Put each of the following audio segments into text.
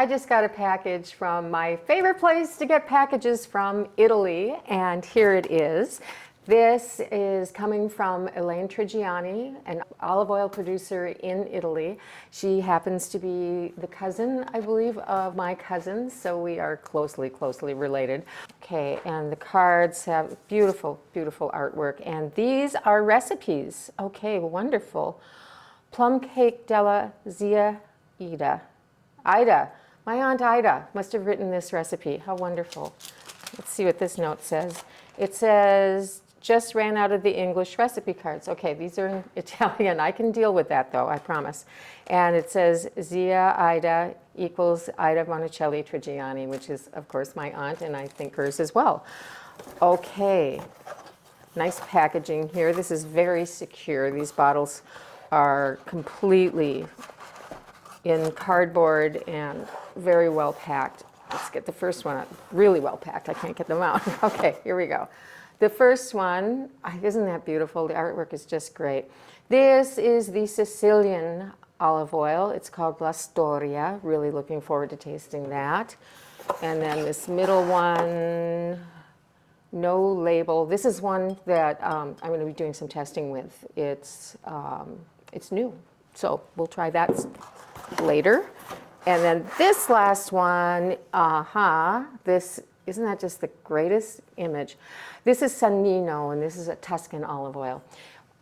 I just got a package from my favorite place to get packages from, Italy, and here it is. This is coming from Elaine Trigiani, an olive oil producer in Italy. She happens to be the cousin, I believe, of my cousin, so we are closely related. Okay, and the cards have beautiful, beautiful artwork, and these are recipes. Okay, wonderful. Plum cake della zia Ida. Ida, my Aunt Ida must have written this recipe. How wonderful. Let's see what this note says. It says, just ran out of the English recipe cards. Okay, these are in Italian. I can deal with that though, I promise. And it says Zia Ida equals Ida Monticelli Trigiani, which is of course my aunt, and I think hers as well. Okay, nice packaging here. This is very secure. These bottles are completely in cardboard and very well packed. Let's get the first one out. Really well packed. I can't get them out. Okay, here we go. The first one, isn't that beautiful? The artwork is just great. This is the Sicilian olive oil. It's called La Storia. Really looking forward to tasting that. And then this middle one, no label. This is one that I'm going to be doing some testing with. It's new, so we'll try that later. And then this last one, this, isn't that just the greatest image? This is Sannino, and this is a Tuscan olive oil.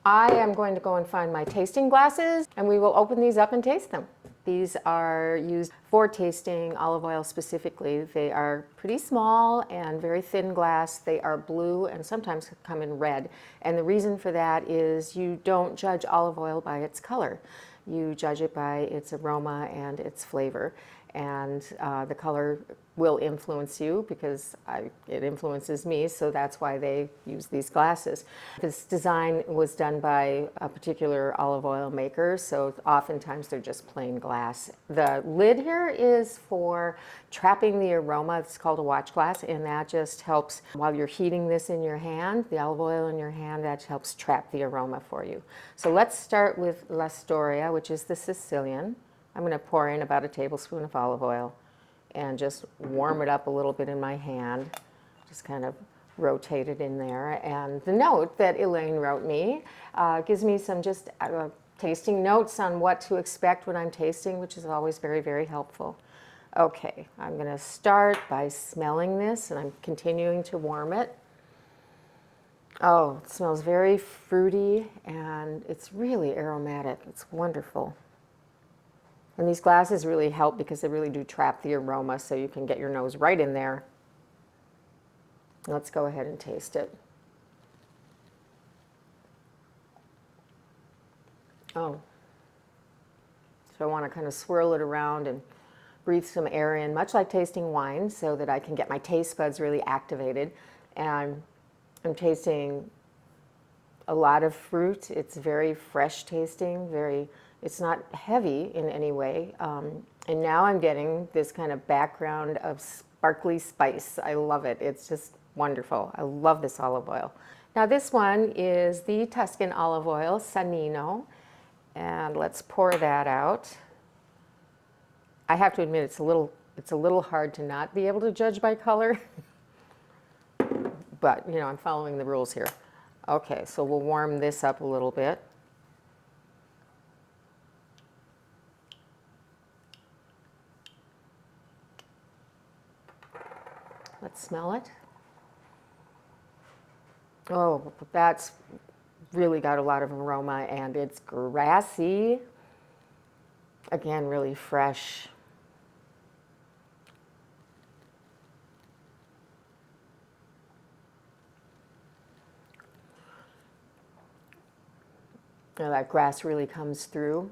I am going to go and find my tasting glasses, and we will open these up and taste them. These are used for tasting olive oil specifically. They are pretty small and very thin glass. They are blue and sometimes come in red. And the reason for that is you don't judge olive oil by its color. You judge it by its aroma and its flavor. And the color will influence you because it influences me, so that's why they use these glasses. This design was done by a particular olive oil maker, so oftentimes they're just plain glass. The lid here is for trapping the aroma. It's called a watch glass, and that just helps while you're heating this in your hand, the olive oil in your hand, that helps trap the aroma for you. So let's start with La Storia, which is the Sicilian. I'm going to pour in about a tablespoon of olive oil and just warm it up a little bit in my hand. Just kind of rotate it in there. And the note that Elaine wrote me gives me some just tasting notes on what to expect when I'm tasting, which is always very, very helpful. Okay, I'm going to start by smelling this, and I'm continuing to warm it. Oh, it smells very fruity, and it's really aromatic. It's wonderful. And these glasses really help because they really do trap the aroma, so you can get your nose right in there. Let's go ahead and taste it. Oh. So I want to kind of swirl it around and breathe some air in, much like tasting wine, so that I can get my taste buds really activated. And I'm tasting a lot of fruit. It's very fresh tasting, it's not heavy in any way. And now I'm getting this kind of background of sparkly spice. I love it. It's just wonderful. I love this olive oil. Now this one is the Tuscan olive oil, Sannino. And let's pour that out. I have to admit it's a little hard to not be able to judge by color. But, you know, I'm following the rules here. Okay, so we'll warm this up a little bit. Let's smell it. Oh, that's really got a lot of aroma, and it's grassy. Again, really fresh. Now that grass really comes through.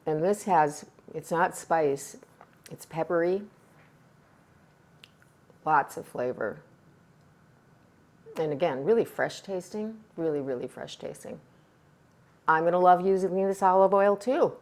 And this has, it's not spice, it's peppery. Lots of flavor. And again, really fresh tasting, really, really fresh tasting. I'm going to love using this olive oil too.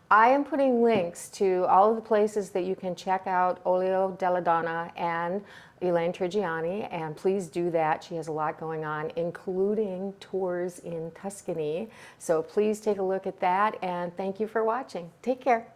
I am putting links to all of the places that you can check out Olio della Donna and Elaine Trigiani, and please do that. She has a lot going on, including tours in Tuscany. So please take a look at that, and thank you for watching. Take care.